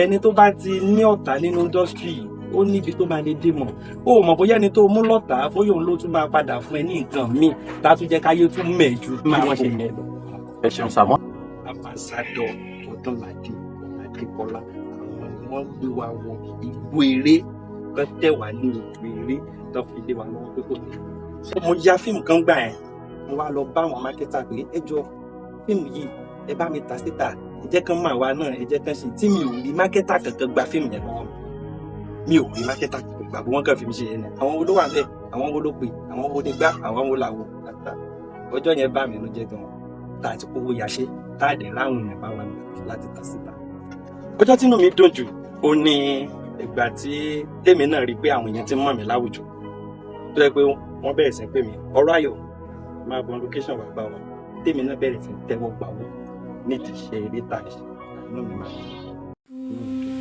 ẹni tó bá ti ní ọ̀tá nínú indọ́sítírì ó níbi tó máa lè dé mọ̀ ó mọ̀ bóyá ẹni tó mú lọ́tà bóyá òun ló tún máa padà fún ẹ ní nǹkan míì tá a tún jẹ́ káyé tún mẹ̀jú bí wọ́n ṣe yẹn lọ. ẹ ṣeun sàmọ́. Ambassador Ọdúnládé Adékọlá àwọn ni wọ́n gbé wa wọ ìlú eré tó tẹ̀ wá ní ìlú eré tó fi lé wa lọ́wọ́ pé kò ní. mo ya fíìmù kan gbà ẹ̀ mo wá lọ bá àwọn mákẹ́tà pé ẹ jọ fíìmù yìí ẹ bá mi ta síta ẹ jẹ́ kán máa wá náà ẹ jẹ́ kán ṣe tí mi ò rí mákẹ́tà kankan gba fíìmù yẹn lọ́wọ́ mi ò rí mákẹ́tà kankan gbà bó wọ́n kàn fi mi ṣe yẹn náà àwọn wo ló wà bẹ́ẹ̀ àwọn wo ló pè àwọn wo lè gbá àwọn wo làwọ̀ ọjọ́ yẹn bá mi ló jẹ́ gan tá a ti kówó yaṣẹ́ tá a dẹ̀ láwọn èèyàn bá wà láti ta síta. ọjọ́ tínú mi dùn jù ó ní ìgbà tí tèmi náà rí pé àwọn èèyàn ti mọ̀ mí láwùjọ tó yẹ pé wọ́n bẹ̀rẹ̀ sí pè mí ọ̀rọ̀ ayọ̀ máa bọ̀ location wà gbà wá tèmi náà bẹ̀rẹ̀ sí tẹ́wọ́ gbà wọ́n nídìí iṣẹ́ eré tàbí inú mi máa ń dùn.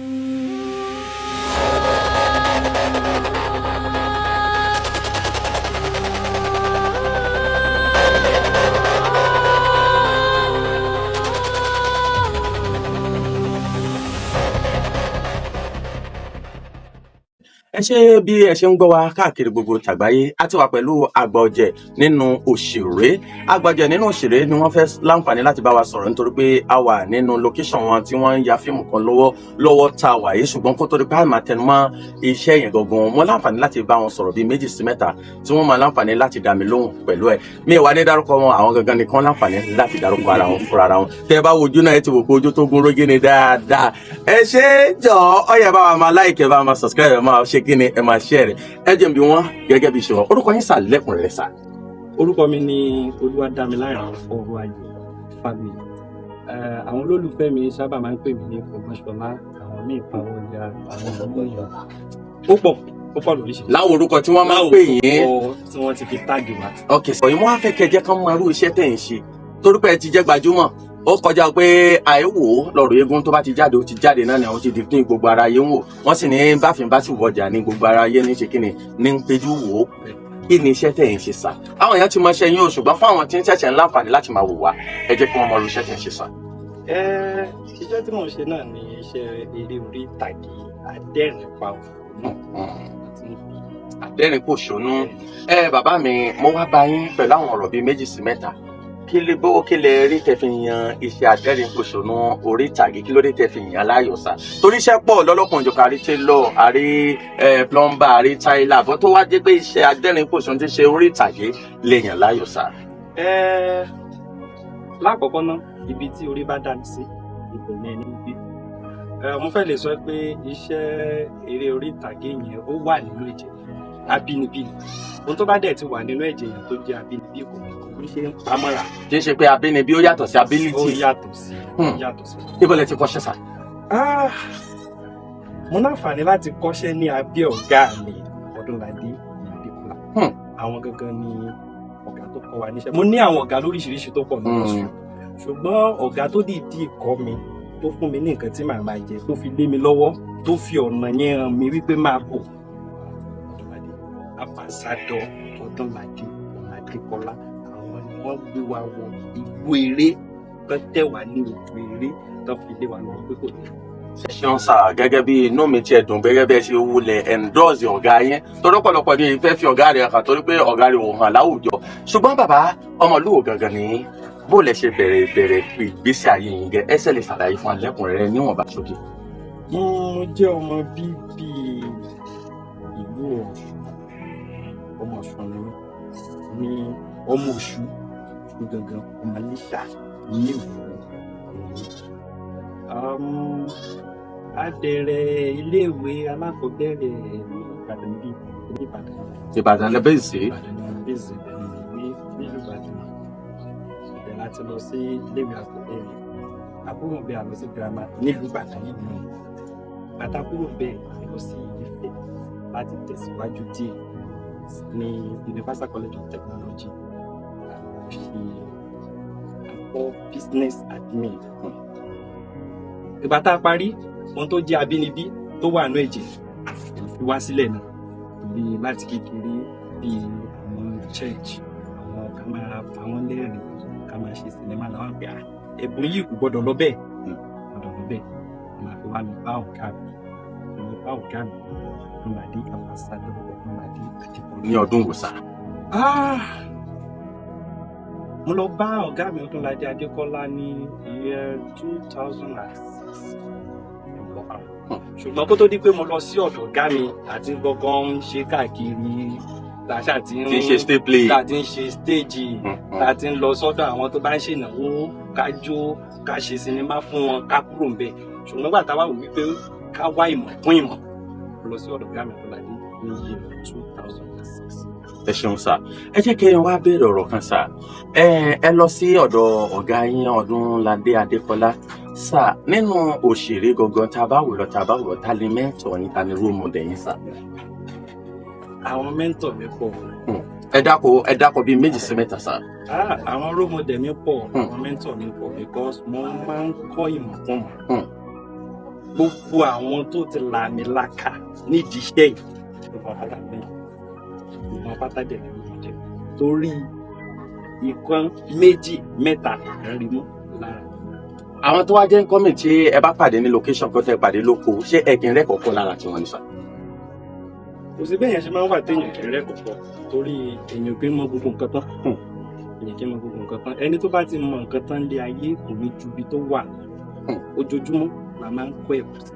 ẹ ṣe bí ẹ ṣe ń gbọ́ wa káàkiri gbogbo tàgbáyé a ti wà pẹ̀lú àgbà ọ̀jẹ̀ nínú òṣèré àgbà ọ̀jẹ̀ nínú òṣèré ni wọ́n fẹ́ láǹfààní láti bá wa sọ̀rọ̀ nítorí pé a wà nínú location wọn tí wọ́n ń ya fíìmù kan lọ́wọ́ tá a wà yìí ṣùgbọ́n kó tó di pé a máa tẹnumọ́ iṣẹ́ yẹn gangan wọ́n láǹfààní láti bá wọn sọ̀rọ̀ bíi 2 sí 3 tí wọ́n máa láǹfààní láti dá mi lóhùn pẹ̀lú ẹ̀ mi wà ní dárúkọ wọn àwọn gangan nìkan láǹfààní láti dárúkọ ara wọn fúnra ara wọn tẹ́ bá wojú náà ẹ ti wò pé ojú tó gún régé ni dáadáa ẹ ṣe jọ ọ yẹ bá wa máa like bá wa máa subscribe máa ṣe kí ni ẹ máa share ẹ jẹ́ bí wọ́n gẹ́gẹ́ bí ṣe wọ́n orúkọ yín sà lẹ́kùnrẹ́rẹ́ sà. orúkọ mi ni Olúwadámiláre ọrọ̀ ayé Fágbèmí àwọn olólùfẹ́ mi sábà máa ń pè mí ní Fọmọṣọlá àwọn míì pàwọ́ ya àwọn ọlọ́yọ̀ ó pọ̀ lóríṣiríṣi. láwọn orúkọ tí wọ́n máa ń pè yín tí wọ́n ti fi táàgì wa. ok sọ yìí wọ́n á fẹ́ kẹjẹ kán mọ irú iṣẹ́ tẹ̀ ń ṣe torí pé ẹ ti jẹ́ gbajúmọ̀ ó kọjá pé àìwò lọ́rọ̀ eégún tó bá ti jáde ó ti jáde náà ni àwọn ti di ní gbogbo ara yé ń wò wọ́n sì ní báfin bá sì wọjà ní gbogbo ara yé ní ṣe kí ni ní ń péjú wò ó kí ni iṣẹ́ tẹ̀ ń ṣe sà àwọn èèyàn ti mọ iṣẹ́ yín o ṣùgbọ́n fún àwọn tí ń ṣẹ̀ṣẹ̀ ń láǹfààní láti máa wò wá ẹ jẹ́ kí wọ́n mọ irú iṣẹ́ tẹ̀ ń ṣe sà. iṣẹ́ tí mò ń ṣe náà ni iṣẹ́ eré orí ìtàgé adẹ́rìn-ín-pàwọ̀ adẹ́rìn-pòṣónú bàbá mi mo wá bá yín pẹ̀lú àwọn ọ̀rọ̀ bíi 2 sí 3 kí lè rí tẹ́ fi yan iṣẹ́ adẹ́rìn-pòṣónú orí ìtàgé kí ló dé tẹ́ fi yan láàyò sá torí iṣẹ́ pọ̀ lọ́lọ́kùnrin ìjọba àrí tailor àrí plumber àrí tyler bó tó wá dé pé iṣẹ́ adẹ́rìn-pòṣónú ti ṣe orí ìtàgé lè yàn láàyò sá. lákọ̀ọ́kọ́ náà ibi tí orí bá dá mi sí ibẹ̀ ni ẹni gbé mo fẹ́ lè sọ pé iṣẹ́ eré orí ìtàgé yẹn ó wà nínú ẹ̀jẹ̀ abínibí ohun tó bá dẹ̀ ti wà nínú ẹ̀jẹ̀ yẹn tó jẹ́ abínibí kò ní ṣe ń pamọ́ra. kì í ṣe pé abínibí ó yàtọ̀ sí ability. ó yàtọ̀ sí. ibo lẹ ti kọ́ṣẹ́ sà. mo náǹfààní láti kọ́ṣẹ́ ní abẹ́ ọ̀gá mi Ọdúnládé Adékọlá. àwọn gangan ni ọ̀gá tó kọ́ wa níṣẹ́. mo ní àwọn ọ̀gá lóríṣiríṣi tó pọ̀ nínú ọ̀sùn ṣùgbọ́n ọ̀gá tó dìídì kọ́ mi tó fún mi ní nǹkan tí màá máa jẹ tó fi lé mi lọ́wọ́ tó fi ọ̀nà yẹn hàn mí wípé máa bọ̀ Ọdúnládé Ambassador Ọdúnládé Adékọlá àwọn ni wọ́n gbé wa wọ ìlú eré tó tẹ̀ wá ní ìlú eré tó fi lé wa lọ́wọ́ pé kò ní. ṣeun sà gẹ́gẹ́ bí inú mi tiẹ̀ dùn gẹ́gẹ́ bí ẹ ṣe wulẹ̀ endorse ọ̀gá yẹn torí ọ̀pọ̀lọpọ̀ ní ìfẹ́ fi ọ̀gá rẹ̀ kàn torí pé ọ̀gá rẹ̀ ò hàn láwùjọ ṣùgbọ́n bàbá ọmọlúwo gangan ni bó lẹ ṣe bẹ̀rẹ̀ ìgbésí ayé yìí gẹ ẹsẹ̀ lè ṣàlàyé fún alẹ́kùnrẹ́rẹ́ níwọ̀nba ṣókè. mo jẹ́ ọmọ bíbí ìlú ọmọ Ọ̀ṣun ni ní ọmọ Ọ̀ṣù gangan ọmọ Iléṣà ní ìlú adẹ̀rẹ̀ iléèwé alákọ̀ọ́bẹ̀rẹ̀ ní Ìbàdàn bíi Ìbàdàn lẹ́bẹ̀ẹ́ sí. nílùú Ìbàdàn ibẹ̀ láti lọ sí iléèwé àkọ́bẹ̀rẹ̀ àbúrò bẹ́ẹ̀ àlọ́ sí girama nílùú Ìbàdàn yìí náà àtàkùrò bẹ́ẹ̀ lọ sí Ifẹ̀ láti tẹ̀síwájú díẹ̀ ní Universal College of Technology ṣe àkọ́ business admin. ìgbà tá a parí ohun tó jẹ́ abínibí tó wà ní ẹ̀jẹ̀ fi wá sílẹ̀ náà torí láti kékeré bíi àwọn church àwọn ká máa pa wọ́n lẹ́rìn ká máa ṣe sinimá làwọn àgbẹ̀ ẹ̀bùn yìí kò gbọ́dọ̀ lọ bẹ́ẹ̀ màá fi wá lọ bá ọ̀gá mi Ọdúnládé Ambassador Ọdúnládé Adékọ́lá. ní ọdún wo sá? Mo lọ bá ọ̀gá mi Ọdúnládé Adékọ́lá ní year 2006. Ṣùgbọ́n kó tó di pé mo lọ sí ọ̀dọ̀ ọ̀gá mi àti gbọ̀ngàn ń ṣe káàkiri tàṣà tí ń ṣe stage play, tá ti ń ṣe stage, tá ti ń lọ sọ́dọ̀ àwọn tó bá ń ṣènáwó, ká jó, ká ṣe sinimá fún wọn, ká kúrò ń bẹ̀. Ṣùgbọ́n nígbà táwa wò wípé ká wá ìmọ̀ kún ìmọ̀, mo lọ sí ọ̀dọ̀ ọ̀gá mi Ọdúnládé ní year 2006. ẹ ṣeun sá. ẹ jẹ́ kí n wá béèrè ọ̀rọ̀ kan sá. ẹ lọ sí ọ̀dọ̀ ọ̀gá yín Ọdúnládé Adékọ́lá sá. nínú òṣèré gangan tá a bá wò lọ ta lè mẹ́tọ̀ yín, ta ni role model yín sá? Àwọn mẹ́ńtọ̀ mi pọ̀. ẹ dákọ̀ bíi méjì sí mẹ́ta sá. Àwọn role model mi pọ̀, àwọn mẹ́ńtọ̀ mi pọ̀ because mo máa ń kọ́ ìmọ̀ fún wọn. Gbogbo àwọn tó ti làmìlaka nídìí iṣẹ́ yìí ìmọ̀ pátá dẹ̀ ni mo jẹ torí ìkan méjì mẹ́ta rí mú lára. àwọn tó wá jẹ́ ń kọ́mì tí ẹ bá pàdé ní location kó tẹ́ pàdé lóko, ṣé ẹ kì í rẹ́ kọ̀ọ̀kan lára tí wọ́n ní sá? Kò sí bẹ́ẹ̀ yẹn ṣe máa ń wà téèyàn kì í rẹ́ kọ̀ọ̀kan torí èèyàn kì í mọ gbogbo nǹkan tán. Èèyàn kì í mọ gbogbo nǹkan tán. Ẹni tó bá ti mọ nǹkan tán lé ayé kò ní ju ibi tó wà. Ojoojúmọ́ la máa ń kọ́ ẹ̀kọ́ sí.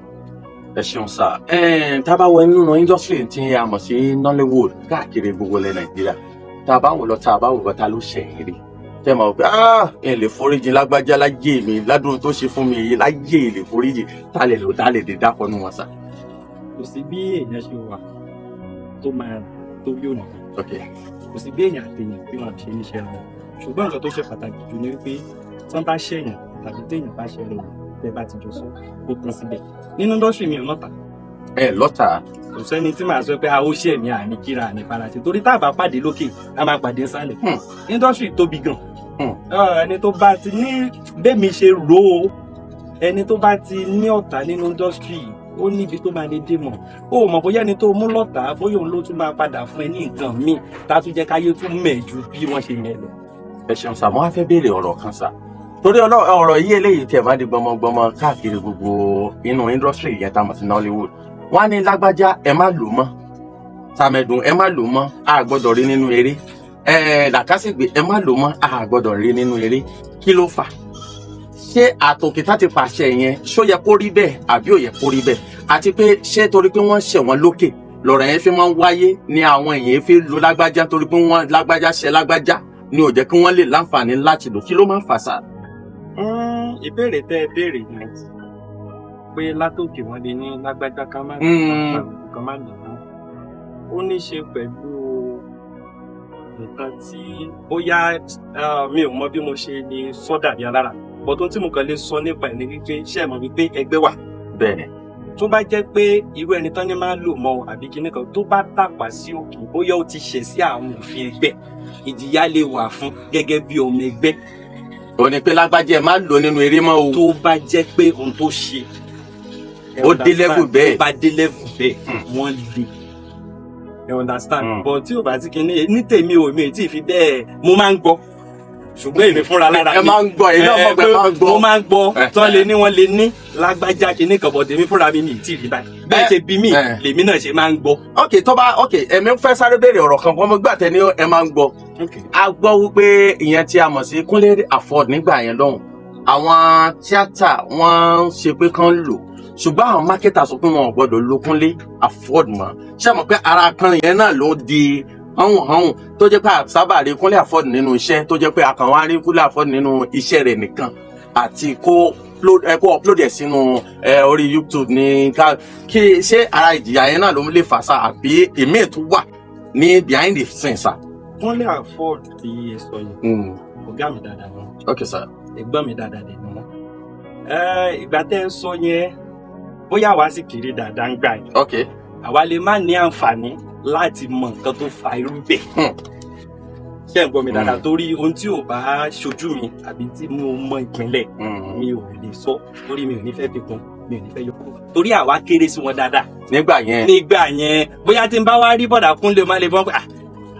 ẹ ṣeun sá. tá a bá wọ nínú industry tí a mọ̀ sí Nollywood káàkiri gbogbo ilẹ̀ Nàìjíríà, tá a bá wò lọ ta ló ṣẹ̀yìn rí tẹ́ mọ̀ pé ẹ lè foríjì lágbájá láyé mi ládùn tó ṣe fún mi yìí láyé lè foríjì, tá lè lò tá lè dé dákọ̀ nù wọn sá? Kò sí bí èèyàn ṣe wà tó máa tó bí òní. Kò sí bí èèyàn àtẹ̀yìn bí wọ́n ṣe níṣẹ́ wọn. Ṣùgbọ́n nǹkan tó ṣe pàtàkì jù ni wípé tí wọ́n bá ṣẹ̀yìn tàbí téèyàn bá ṣẹlẹ̀ wọn tẹ́ bá ti jọ sọ ó tán síbẹ̀. Nínú industry mi ò lọ́tà. Lọ́tà? Kò sẹ́ni tí màá sọ pé ó ṣẹ̀ ní àní kíra àní paraṣẹ torí tá a bá pàdé lókè a máa pàdé sálẹ̀. Industry tóbi gan. Ẹni tó bá ti ní bẹ́ẹ̀ mi ṣe rò ó, ẹni tó bá ti ní ọ̀tá nínú industry ó níbi tó máa lè dé mọ̀. Ó mọ̀ bóyá ẹni tó mú lọ́tà bóyá òun ló tún máa padà fún ẹ ní nǹkan míì tá a tún jẹ́ káyé tún mẹ̀ ju bí wọ́n ṣe yẹn lọ. Ẹ ṣeun sá, mo wá fẹ́ béèrè ọ̀rọ̀ kan sá. Torí ọ̀rọ̀ yìí eléyìí tẹ̀ máa di gbọmọgbọmọ káàkiri gbogbo inú industry yẹn tá a mọ̀ sí Nollywood. Wọ́n á ní lágbájá ẹ má lò mọ́, tàmẹ̀dùn ẹ má lò mọ́, a gbọ́dọ̀ rí nínú eré. Làkàṣègbè ẹ má lò mọ́, a gbọ́dọ̀ rí nínú eré. Kí ló fà? Ṣé àtòkè tá ti pàṣẹ yẹn ṣó yẹ kó rí bẹ́ẹ̀ àbí ò yẹ kó rí bẹ́ẹ̀? Àti pé ṣé torí pé wọ́n ṣẹ̀ wọ́n lókè lọ̀rọ̀ yẹn fi máa ń wáyé ni àwọn èèyàn fi lo lágbájá torí pé wọ́n lágbájá ṣe lágbájá ni ò jẹ́ kí wọ́n lè láǹfààní láti lò? Kí ló máa ń fà sá? Ìbéèrè tẹ́ ẹ béèrè ni pé látòkè wọn lè ní lágbájá ká má lò ó ní ṣe pẹ̀lú nǹkan tí bóyá mi ò mọ bí mo ṣe lè sọ dàbí alára bọ́tún tí mo kàn lè sọ nípa ẹ̀ ní wípé ṣé ẹ mọ̀ wípé ẹgbẹ́ wà. Bẹ́ẹ̀ni. Tó bá jẹ́ pé irú ẹni tán ní máa lò mọ́ àbí kíní kan tó bá tàpá sí òkè bóyá ó ti ṣẹ̀ sí àwọn òfin ẹgbẹ́, ìjìyà lè wà fún gẹ́gẹ́ bí ọmọ ẹgbẹ́. Ó ní pé lágbájá ẹ má lò nínú eré mọ́ o. Tó bá jẹ́ pé ohun tó ṣe ó dé level bẹ́ẹ̀. Tó bá dé level bẹ́ẹ̀ wọ́n lè. You understand? But tí o bá ti kíní ní tèmi ò mi tí ì fi bẹ́ẹ̀ mo máa ń gbọ́. Ṣùgbọ́n èmi fúnra lára mi. Ẹ máa ń gbọ́, èmi náà mọ̀ pé máa ń gbọ́. Mo máa ń gbọ́ tán lè ní wọ́n lè ní lágbájá kíní kan bọ̀ tèmi fúnra mi tí ì rí báyìí. Bẹ́ẹ̀ ṣe bí mi lèmi náà ṣe máa ń gbọ́. Èmi fẹ́ sáré béèrè ọ̀rọ̀ kan mo gbà tẹ́ ní ẹ máa ń gbọ́. A gbọ́ wípé ìyẹn tí a mọ̀ sí Kúnlé Afọ́d nígbà yẹn lọ́hùn. Àwọn tíátà wọ́n ń ṣe pé kán lò. Ṣùgbọ́n àwọn mákẹ́tà sọ pé wọn ò gbọ́dọ̀ lo Kúnlé Afọ́d mọ́. Ṣé mọ̀ pé ara kan yẹn náà ló di hàn tó jẹ́ pé àsábà rí Kúnlé Afọ́d nínú iṣẹ́ tó jẹ́ pé àkànwá rí Kúnlé Afọ́d nínú iṣẹ́ rẹ̀ nìkan àti kó upload ẹ̀ sínú orí YouTube ní kí ṣé ara ìjìyà yẹn náà ló lè fà sá àbí èmi ètò wà ní behind the scenes sá? Kúnlé Afọ́d ti sọ yẹn ọ̀gá mi dáadáa ni wọ́n. Okay sir. Ẹ̀gbọ́n mi dáadáa ni wọ́n. Ìgbà tẹ́ ń sọ yẹn bóyá wàá sì kéré dáadáa ń gbà yẹn. Okay. Àwa lè má ní àǹfààní láti mọ nǹkan tó fa irú bẹ́ẹ̀. Ṣé ń gbọ́ mi dáadáa torí ohun tí ò bá ṣojú mi àbí tí mo mọ ìpínlẹ̀ mi ò lè sọ torí mi ò ní fẹ́ fi kún mi ò ní fẹ́ yọ kúrò torí àwa kéré sí wọn dáadáa. Nígbà yẹn bóyá tí n bá wá rí bọ̀dà Kúnlé má lè bọ́ pé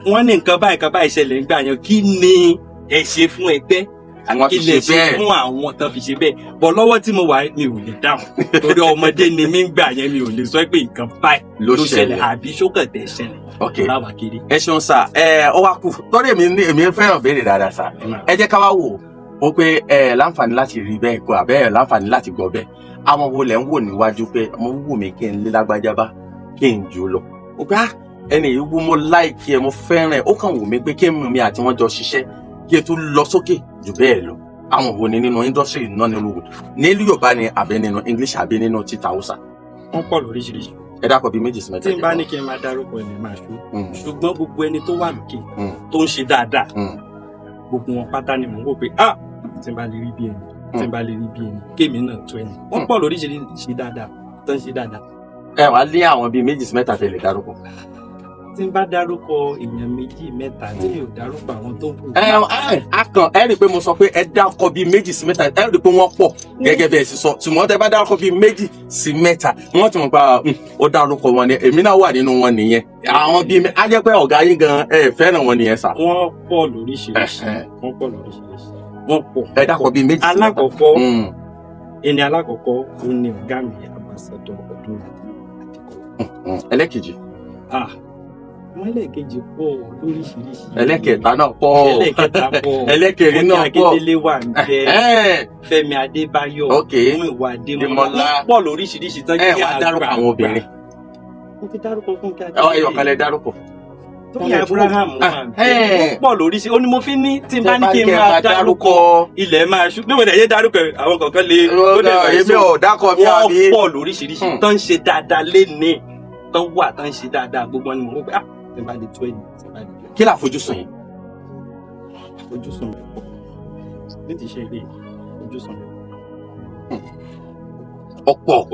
wọ́n ní nǹkan báyìí ṣẹlẹ̀ nígbà yẹn kí ni ẹ ṣe fún ẹgbẹ́ àwọn fi ṣe bẹ́ẹ̀ fún àwọn tán fi ṣe bẹ́ẹ̀ bọ̀ lọ́wọ́ tí mo wà mi ò lè dáhùn torí ọmọdé ni mi ń gbà yẹn mi ò lè sọ pé nǹkan báyìí ló ṣẹlẹ̀ àbí ṣókàtẹ̀ ṣẹlẹ̀. ok láwa kiri. ẹ ṣeun sà ọ wá kù torí èmi fẹ́ràn béèrè dáadáa sà ẹ jẹ́ ká wá wò ó pé láǹfààní láti rí bẹ́ẹ̀ kó àbẹ́ láǹfààní láti gbọ́ bẹ́ẹ̀ àwọn wo lẹ̀ ń wò níwájú pé mo wù mí kí n lé lágbájá bá kí n jù lọ ó pé ẹni yìí wú mo láìkí ẹ mo fẹ́ràn ẹ ó kàn wù mí pé kí mi àti wọn jọ ṣiṣẹ́ kí ẹ tún lọ sókè jù bẹ́ẹ̀ lọ àwọn wo ni nínú industry náà ní Yorùbá ni àbí nínú English àbí nínú títa Hausa. wọ́n pọ̀ lóríṣiríṣi. ẹ dákọ̀ bíi méjì sí mẹ́ta. tí n bá ní kí n máa dárúkọ ẹni máa ṣú ṣùgbọ́n gbogbo ẹni tó wà lókè tó ń ṣe dáadáa gbogbo wọn pátá ni mò ń wò pé tí n bá lè rí bí ẹni tí n bá lè rí bí ẹni kémi náà tó ẹni wọ́n pọ̀ lóríṣiríṣi dáadáa tó ń ṣe dáadáa. ẹ wàá lé àwọn bíi méjì sí mẹ́ta tẹ́ lè dárúkọ. tí n bá dárúkọ èèyàn méjì mẹ́ta tí mi ò dárúkọ àwọn tó kù. ẹ rí i pé mo sọ pé ẹ dárúkọ bíi méjì sí mẹ́ta ẹ rí i pé wọ́n pọ̀ gẹ́gẹ́ bí ẹ sì sọ ṣùgbọ́n tẹ́ bá dárúkọ bíi méjì sí mẹ́ta wọ́n ti mọ̀ pé ó dárúkọ wọn ni èmi náà wà nínú wọn nìyẹn àwọn bíi á jẹ́ pé ọ̀gá yín gan ẹ fẹ́ràn wọn nìyẹn sà. wọ́n pọ̀ lóríṣiríṣi wọ́n pọ̀ ẹ dákọ bíi méjì sí mẹ́ta. alákọ̀ọ́kọ́ ẹni alákọ̀ọ́kọ́ ó ní ọ̀gá mi Ambassador Ọdúnládé Àtìkọ́. ẹlẹ́kejì. àwọn ẹlẹ́kejì pọ̀ lóríṣiríṣi. ẹlẹ́kẹta náà pọ̀. ẹlẹ́kẹta pọ̀. ẹlẹ́kẹrin náà pọ̀. Fẹ́mi Akíndélé wà níbẹ̀. Fẹ́mi Adébáyọ̀. Múyìwá Adémọ́lá. wọ́n pọ̀ lóríṣiríṣi tán kí wàá dárúkọ àwọn obìnrin. mo ti dárúkọ fún kí a. ẹyọkànlẹ̀ dárúkọ. Tóyìn Abraham wọ́n pọ̀ lóríṣiríṣi ó ní mo fi ní tí n bá ní kí n máa dárúkọ ilẹ̀ máa ṣú bí mo dẹ̀ yé dárúkọ àwọn kọ̀ọ̀kan lè èmi ò dákọ̀ bí àbí. wọ́n pọ̀ lóríṣiríṣi tán ń ṣe dáadáa lénìí tán wà tán ń ṣe dáadáa gbogbo ni mo rò pé tí n bá lè tó ẹ̀yìn tí n bá lè tó ẹ̀yìn. kí ni àfojúsùn yìí. àfojúsùn mi pọ̀ ní ti ṣe ilé àfojúsùn mi ọ̀pọ̀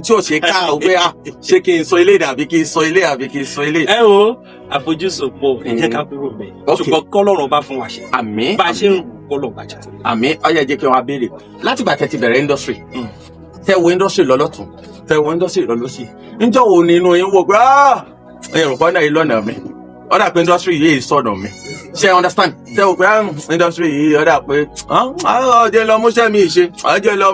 tí ò ṣe ká o pé ṣé kí n sọ ilé àbí kí n sọ ilé àbí kí n sọ ilé. ẹ wo àfojúsùn pọ̀ ẹ jẹ́ ká kúrò bẹ́ẹ̀ ṣùgbọ́n kọ́lọ́run bá fún wa ṣe. àmín bá a ṣe ń kọ́lọ̀ bàjẹ́. àmín ó yẹ jẹ́ kí wọ́n á béèrè látìgbà tẹ́ ti bẹ̀rẹ̀ industry tẹ́ wo industry lọ́lọ́tún tẹ́ wo industry lọ́lọ́sì níjọ́ wo ni inú yín wò pé ẹ̀rù pọ́nà yìí lọ́nà mi ó dà pé industry yìí sọ̀nà mi ṣe understand tẹ́ wo pé industry yìí ó dà pé ọjọ́ lọ múṣẹ́ mi ṣe ọjọ́ lọ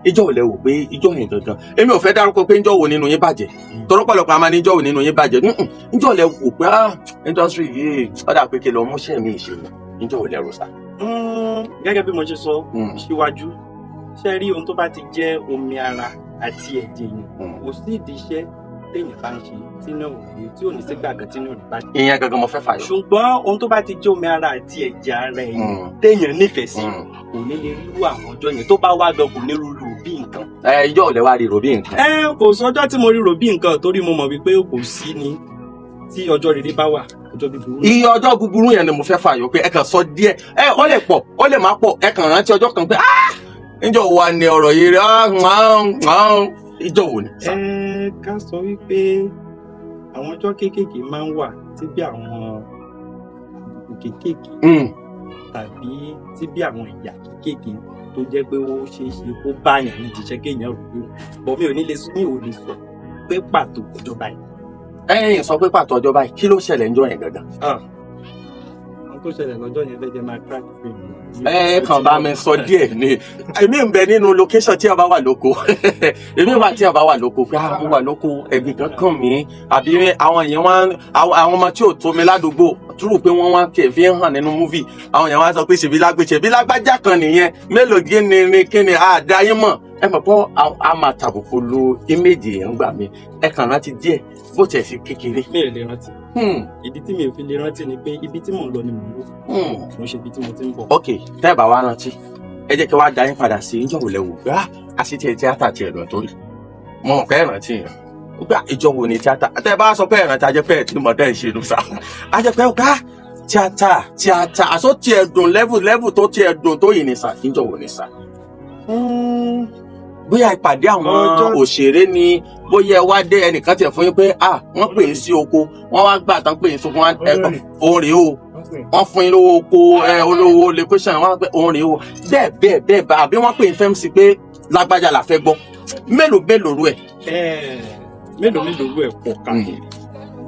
ìjọ́ ò lẹ wò pé ìjọ́ yẹn dandan èmi ò fẹ́ dárúkọ pé ìjọ́ wo nínú yín bàjẹ́ tọ́lọ́pọ̀lọpọ̀ a máa ní ìjọ́ wo nínú yín bàjẹ́ ìjọ́ ò lẹ wò pé industry yìí ó dà pé kí lọ múṣẹ́ mi ṣe ìjọ́ ò lẹ rò sá. gẹ́gẹ́ bí mo ṣe sọ síwájú ṣe rí ohun tó bá ti jẹ́ omi ara àti ẹ̀jẹ̀ yẹn kò sí ìdí iṣẹ́ téèyàn bá ń ṣe tí ò ní sí gbàgbọ́ tí ò ní bá ṣe. ìyẹn gangan mo fẹ́ fà yọ. ṣùgbọ́n ohun tó bá ti jẹ́ omi ara àti ẹ̀jẹ̀ ara ẹ̀yìn téèyàn nífẹ̀ẹ́ sí kò ní lè rírú àwọn ọjọ́ yẹn tó bá wá gan kò ní rírú bí nǹkan. ìjọ́ ò lẹ wá rí rò bí nǹkan. kò sọjọ́ tí mo rí rò bí nǹkan torí mo mọ̀ wípé kò sí ni tí ọjọ́ rere bá wà ọjọ́ búburú. iye ọjọ́ búburú yẹn ni mo fẹ́ fà yọ pé ẹ kàn sọ díẹ̀ ó lè pọ̀ ó lè má pọ̀ ẹ kàn rántí ọjọ́ kan pé níjọ́ wa ni ọ̀rọ̀ yìí rẹ̀ ìjọ́ wo ni. ká sọ wípé àwọn ọjọ́ kéékèèké máa ń wà tí bí àwọn àbùkù kéékèèké tàbí tí bí àwọn ìyà kéékèèké tó jẹ́ pé ó ṣeé ṣe kó báyàn ní ìjíṣẹ́ kéèyàn rò pé bọ́ mi ò ní lè sọ pé pàtó ọjọ́ báyìí. ẹ̀yin sọ pé pàtó ọjọ́ báyìí kí ló ṣẹlẹ̀ ńjọ́ yẹn gangan. àwọn tó ṣẹlẹ̀ lọ́jọ́ yẹn fẹ́ jẹ́ máa crack frame. kàn bá mi sọ díẹ̀ ni èmi ń bẹ nínú location tí a bá wà lóko èmi wà tí a bá wà lóko pé mo wà lóko ẹ̀gbìn kan kàn mí àbí àwọn èèyàn wá àwọn ọmọ tí ò tó mi ládùúgbò túrò pé wọ́n wá kẹ̀ fi hàn nínú múvì àwọn èèyàn wá sọ pé ṣèbí lágbájá kan nìyẹn mélòó kíni àdáyé mọ̀ ẹ mọ̀ pọ́ a máa tàbùkù lo íméèjì yẹn gbà mí ẹ kàn rántí díẹ̀ bó tiẹ̀ sí kékeré. mi ò lè rántí. ìdí tí mi ò fi lè rántí ni pé ibi tí mò ń lọ ni mò ń lọ kò ń ṣe ibi tí mo ti ń bọ̀. ok tẹ́ ẹ bá wá rántí ẹ jẹ́ kí wàá dá yín padà sí ìjọ́ òun lẹ́wọ̀ gbá àṣetì tíátà tiẹ̀ lọ tó rí mo mọ̀ pé ẹ rántí yẹn gbá ìjọ wo ni tíátà tẹ́ ẹ bá sọ pé ẹ rántí ajẹ́ pé ẹ ti mọ̀ tẹ́ ẹ ṣe lù sá ajẹ́ pé ọ̀gá tíátà àṣọ tiẹ̀ dùn lẹ́vù tó tiẹ̀ dùn tó yìí ni sá ìjọ wo ni sá. bóyá ìpàdé àwọn òṣèré ni bóyá ẹ wá dé ẹnìkan tiẹ̀ fún yín pé wọ́n pè é sí oko wọ́n wá gbà tán pè é sókun òun rèé o wọ́n fún yín lówó oko olówó location wọ́n pè òun rèé o bẹ́ẹ̀ bá àbí wọ́n pè é fẹ́mi sí pé lágbájá la fẹ́ gbọ́ mélòó rú ẹ̀. mélòó rú ẹ̀ pọ̀ káàkiri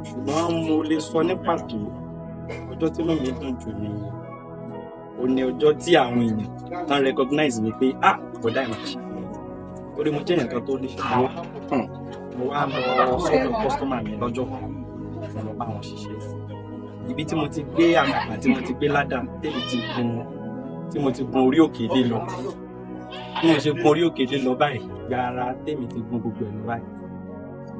ṣùgbọ́n mo lè sọ ní pàtó ọjọ́ tí mo mi dùn jù ní ó ní ọjọ́ tí àwọn èèyàn tán recognize mi pé bọ̀dá ìmọ̀ ṣe orí mo jẹ́ nǹkan tó ní ṣùgbọ́n mo wá lọ sọ́dọ̀ kọ́sítọ́mà mi lọ́jọ́ kan mo lọ bá wọn ṣiṣẹ́ ibi tí mo ti gbé àmàgbà tí mo ti gbé ládà tí mo ti gun orí òkè dé lọ bí mo ṣe gun orí òkè dé lọ báyìí gbàrà tèmi ti gun gbogbo ẹ̀ lọ báyìí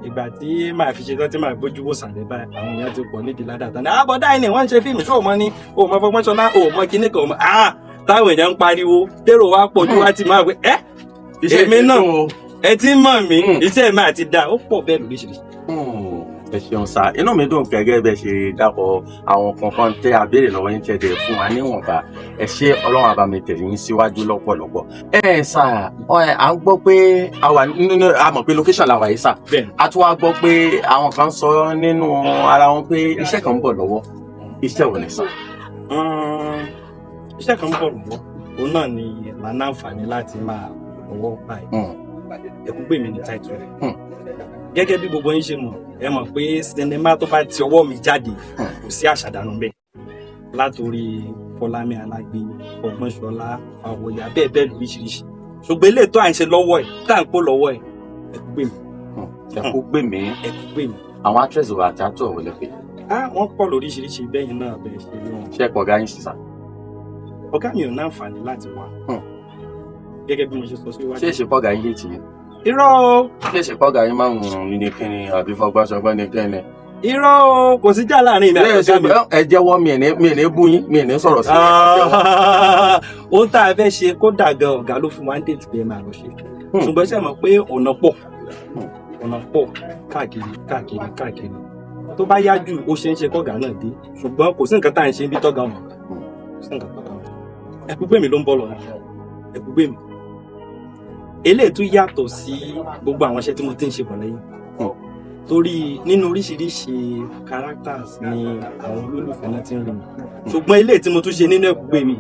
ìgbà tí màá fi ṣe tán tí màá gbójú wò sàlẹ̀ báyìí àwọn èèyàn ti pọ̀ nídìí ládà tán ní àbọ̀dá ẹni wọ́n ń ṣe fíìmù ṣó o mọ ní o mọ Fọgbọ́nṣọlá o mọ kíní kan o mọ táwọn èèyàn ń pariwo tèrò wa pọ̀ ju wá ti máa wẹ èmi náà ẹ ti ń mọ̀ mí iṣẹ́ mi àti dá ó pọ̀ bẹ́ẹ̀ lóríṣiríṣi. ẹ ṣeun sá inú mi dùn gẹ́gẹ́ bẹ́ẹ̀ ṣe dákọ̀ àwọn kankan tẹ́ a béèrè lọ́wọ́ yín tẹ́ dẹ̀ fún wa níwọ̀nba ẹ ṣé Ọlọ́run àbá mi tẹ̀lé yín síwájú lọ́pọ̀lọpọ̀. Sá à ń gbọ́ pé a mọ̀ pé location la wà yìí sá a tún wá gbọ́ pé àwọn kan sọ nínú ara wọn pé iṣẹ́ kan ń bọ̀ lọ́wọ́ iṣẹ́ wo ni sá. iṣẹ́ kan ń bọ̀ lọ́wọ́ òun náà ni màá ní àǹfààní láti máa lọ́wọ́ báyìí Ẹ̀kúgbè mi ní táìtù rẹ̀ gẹ́gẹ́ bí gbogbo yín ṣe mọ̀ ẹ mọ̀ pé sinimá tó bá ti ọwọ́ mi jáde kò sí àṣàdànù bẹ́ẹ̀ látòrí Fọlámi Alágbé Fọgbọ́nṣọlá Fàwọ̀yà bẹ́ẹ̀ bẹ́ẹ̀ lóríṣiríṣi ṣùgbọ́n ilé tó à ń ṣe lọ́wọ́ ẹ̀ tá à ń kó lọ́wọ́ ẹ̀ Ẹ̀kúgbè mi àwọn actress wa àti actor wọlé pé. wọ́n pọ̀ lóríṣiríṣi bẹ́yìn náà bẹ́ẹ̀ ṣe rí wọn. ṣé ẹ̀pọ̀ ọ̀gá yín sísá. ọ̀gá mi ò ní àǹfààní láti wá gẹ́gẹ́ bí mo ṣe sọ síwájú. ṣé ìṣèpọ̀ ọ̀gá yín lè tì í. irọ́ o. ṣé ìṣèpọ̀ ọ̀gá yín máa ń rùn ní kíni àbí Fọgbọ́nṣọlá ní kíni. irọ́ o kò sí jà láàrin mi àti ọ̀gá mi. ẹ jẹ́wọ́ mi ẹ̀ ní bú yín mi ẹ̀ ní sọ̀rọ̀ sí i. ohun tá a fẹ́ ṣe kódà gan ọ̀gá ló fún wa ń dètí pé ẹ máa lọ ṣe ṣùgbọ́n ṣe mọ̀ pé ọ̀nà pọ̀ káàkiri tó bá yá jù ó ṣe ń ṣe kọ́gà náà dé ṣùgbọ́n kò sí nǹkan tá à ń ṣe bí tọ́gà ọ̀nà kò sí nǹkan tọ́gà ọ̀nà Ẹ̀kúgbè mi ló ń bọ̀ lọ́nà Ẹ̀kúgbè mi eléyìí tún yàtọ̀ sí gbogbo àwọn iṣẹ́ tí mo ti ń ṣe bọ̀ lẹ́yìn torí nínú oríṣiríṣi characters ni àwọn olólùfẹ́ náà ti ń rí mi ṣùgbọ́n eléyìí tí mo tún ṣe nínú Ẹ̀kúgbè mi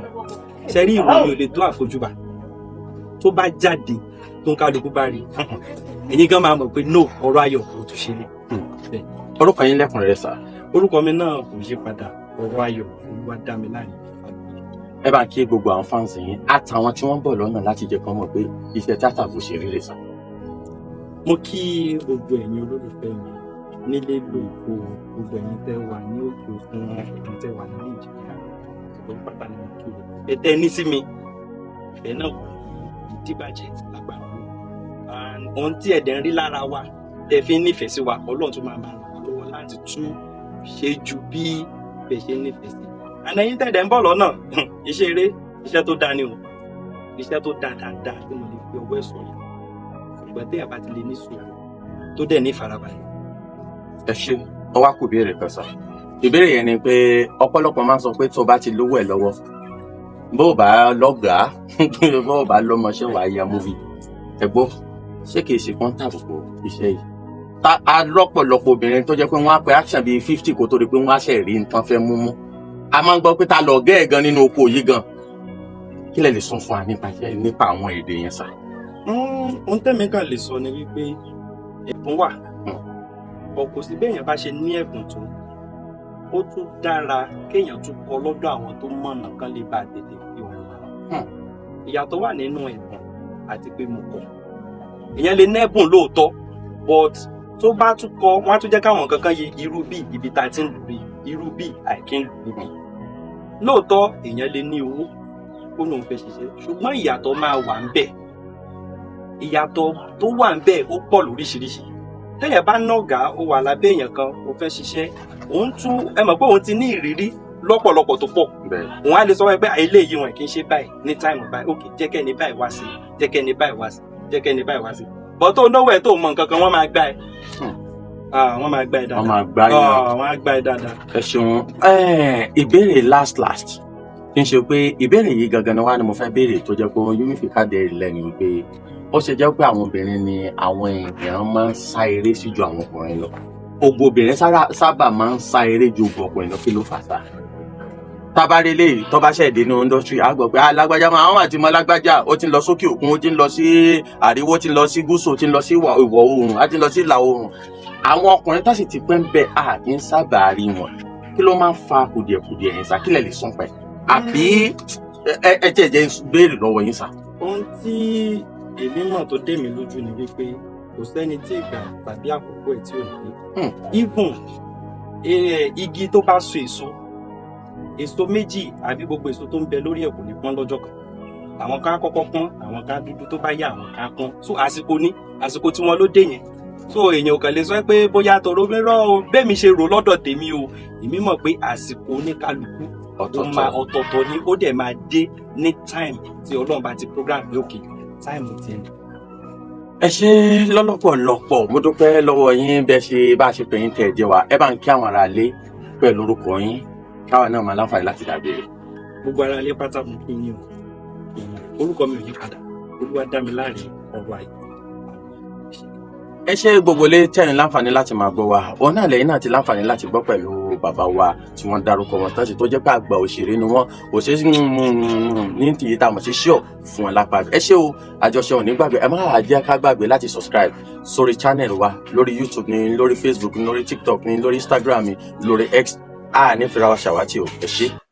ṣe rí ìròyìn ò lè tó àfojúbà tó bá jáde tó ń kálukú bá rí ẹ̀yin gan máa mọ̀ pé no ọ̀rọ̀ ayọ̀ kò tún ṣe ní. orúkọ yín lẹ́kùnrẹ́rẹ́ sá. orúkọ mi náà kò yí padà ọ̀rọ̀ ayọ̀ Olúwadámiláre. ẹ bá kí gbogbo àwọn fáǹsì yín àtàwọn tí wọ́n ń bọ̀ lọ́nà láti jẹ́ kán mọ̀ pé iṣẹ́ tíátà kò ṣe rere sá. mo kí gbogbo ẹ̀yin olólùfẹ́ mi nílé lóko gbogbo ẹ̀yin tẹ́ wà ní òkè òkun ẹ̀yin tẹ́ wà ní Nàìjíríà gbogbo pátá ni mo kí o ẹ̀tẹ́ ní sí mi ìfẹ́ náà kò ní díbàjẹ́ lágbára ohun tí ẹ̀dẹ̀ ń rí lára wa tẹ́ fi nífẹ̀ẹ́ sí wa Ọlọ́run tún máa ràn wá lọ́wọ́ láti tún ṣe ju bí bẹ́ẹ̀ ṣe nífẹ̀ẹ́ sí. àná ẹ̀yin tẹ̀dẹ̀ ń bọ̀ lọ́nà iṣẹ́ eré iṣẹ́ tó dáa ni o iṣẹ́ tó dáa dáadáa tí mo lè fi ọwọ́ ẹ̀ sọ̀rọ̀ ṣùgbọ́n tẹ́yà bá ti lè ní sùúrù tó dẹ̀ ní ìfarabalẹ̀. ẹ ṣe ọ wá kù ìbéèrè kan sá ìbéèrè yẹn ni pé ọ̀pọ̀lọpọ̀ máa ń sọ pé tó bá ti lówó ẹ̀ lọ́wọ́ bó bá lọ́gàá bó bá lọ́mọṣẹ́ wàá ya múvi ẹ gbọ́ ṣé kìí ṣe kán tàbùkù iṣẹ́ yìí a lọ́pọ̀lọpọ̀ obìnrin tó jẹ́ pé wọ́n á pe action bíi 50 kó tó di pé wọ́n á ṣe rí nǹkan fẹ́ mú a máa ń gbọ́ pé ta lọ gẹ́ gan nínú oko yìí gan kí lẹ lè sọ fún wa nípa àwọn èdè yẹn sá. ohun tẹ́mi kan lè sọ ni wípé ẹ̀bùn wà ọkọ̀ sí bẹ́ẹ̀yàn bá ṣe ní ẹ̀bùn tó ó tún dára kéèyàn tún kọ́ lọ́dọ̀ àwọn tó mọ̀nà kan lè bá tètè fi wọn lọ. ìyàtọ̀ wà nínú ẹ̀bùn àti pé mo kọ́ èèyàn lè nẹ́bùn lóòótọ́ but tó bá tún kọ́ wọ́n á tún jẹ́ káwọn kankan yẹ irú bí ibi tá a ti ń lù bí irú bí àìkí ń lù bí lóòótọ́ èèyàn lè ní owó kó lóun fẹ́ ṣiṣẹ́ ṣùgbọ́n ìyàtọ̀ máa wà ń bẹ̀ ìyàtọ̀ tó wà ń bẹ̀ ó pọ̀ lóríṣiríṣi téèyàn bá nàgà ó wà lábẹ́ èèyàn kan ó fẹ́ ṣiṣẹ́ òun tún ẹ mọ̀ pé òun ti ní ìrírí lọ́pọ̀lọpọ̀ tó pọ̀ òun á lè sọ pé eléyìí wọn kì í ṣe báyìí ní táìmù báyìí òkè jẹ́kẹ́ni báyìí wá sí jẹ́kẹ́ni báyìí wá sí jẹ́kẹ́ni báyìí wá sí bọ́ tó náwó ẹ̀ tó mọ nǹkan kan wọ́n máa gbá ẹ wọ́n máa gbá ẹ dáadáa wọ́n á gbá ẹ dáadáa. ẹ ṣeun ìbéèrè last kí n ṣe pé ìbéèrè yìí gangan wá ni mo fẹ́ béèrè tó jẹ́ pé yóò fi káàdì lẹ́nu pé ó ṣe jẹ́ pé àwọn obìnrin ni àwọn èèyàn máa ń sá eré sí ju àwọn ọkùnrin lọ gbogbo obìnrin sábà máa ń sá eré ju ọkùnrin lọ kí ló fà sá. tábàárẹ lè tó bá ṣẹ̀ dé ní industry á gbọ́ pé alágbájá máa àwọn àti mọ́lágbájá ó ti ń lọ sókè òkun ó ti ń lọ sí àríwó ó ti ń lọ sí gúúsù ó ti ń lọ sí ìwọ̀ oòrùn á ti ń lọ sí ìlà oòrùn àwọn ọkùnrin tó sì ti pẹ́ ń bẹ àti ń sábà rí wọn kí ló máa ń fa kùdìẹ̀kùdìẹ̀ yẹn sá kí lẹ lè sún pẹ́ àbí ẹ jẹ́ jẹ́ béèrè lọ́wọ́ yín sà. ohun tí èmi mọ̀ tó dé mi lójú ni wípé kò sẹ́ni tí ìgbà tàbí àkókò ẹ̀ tí ò ní. even igi tó bá so èso méjì àbí gbogbo èso tó ń bẹ lórí ẹ̀ kò ní pọ́n lọ́jọ́ kan. àwọn kan á kọ́kọ́ pọ́n, àwọn kan dúdú, tó bá yá àwọn kan pọ́n. so àsìkò tí wọ́n ló dé yẹn. so èèyàn kàn lè sọ pé bóyá tọrọ rírọ bẹ́ẹ̀ mi ṣe rò lọ́dọ̀ tèmi o, èmi mọ̀ pé àsìkò oníkálukú ọ̀tọ̀ọ̀tọ̀ ni ó dẹ̀ máa dé ní time tí Ọlọ́run bá ti program ní òkè time ti ní. ẹ ṣe lọ́lọ́pọ̀lọpọ̀ mo dúpẹ́ lọ́wọ́ yín bẹ́ẹ̀ ṣe bá a ṣe pè yín tẹ̀ jẹ́ wa ẹ bá ń kí àwọn ará ilé pẹ̀lú orúkọ yín káwa náà máa láǹfààní láti dàgbére. gbogbo ará ilé pátá mo kí yín o, orúkọ mi ò yí padà, Olúwadámiláre ọ̀rọ̀ àyè. ẹ ṣe gbogbo ilé tẹ̀rín láǹfààní láti máa gbọ́ wa òun náà lẹ́yìn náà ti láǹfààní láti gbọ́ pẹ̀lú bàbá wa tí wọ́n dárúkọ wọn tán sí tó jẹ́ pé àgbà òṣèré ni wọ́n òṣèré ní tìyí tá a mọ̀ sí ṣíọ̀ fún wọn lápá. ẹ ṣé o àjọṣe òní gbàgbé ẹ má jẹ́ ká gbàgbé láti subscribe sórí channel wa lórí YouTube ní lórí Facebook ní lórí TikTok ní lórí Instagram ní lórí X ní fìràwọ̀ ṣàwátì o ẹ ṣé.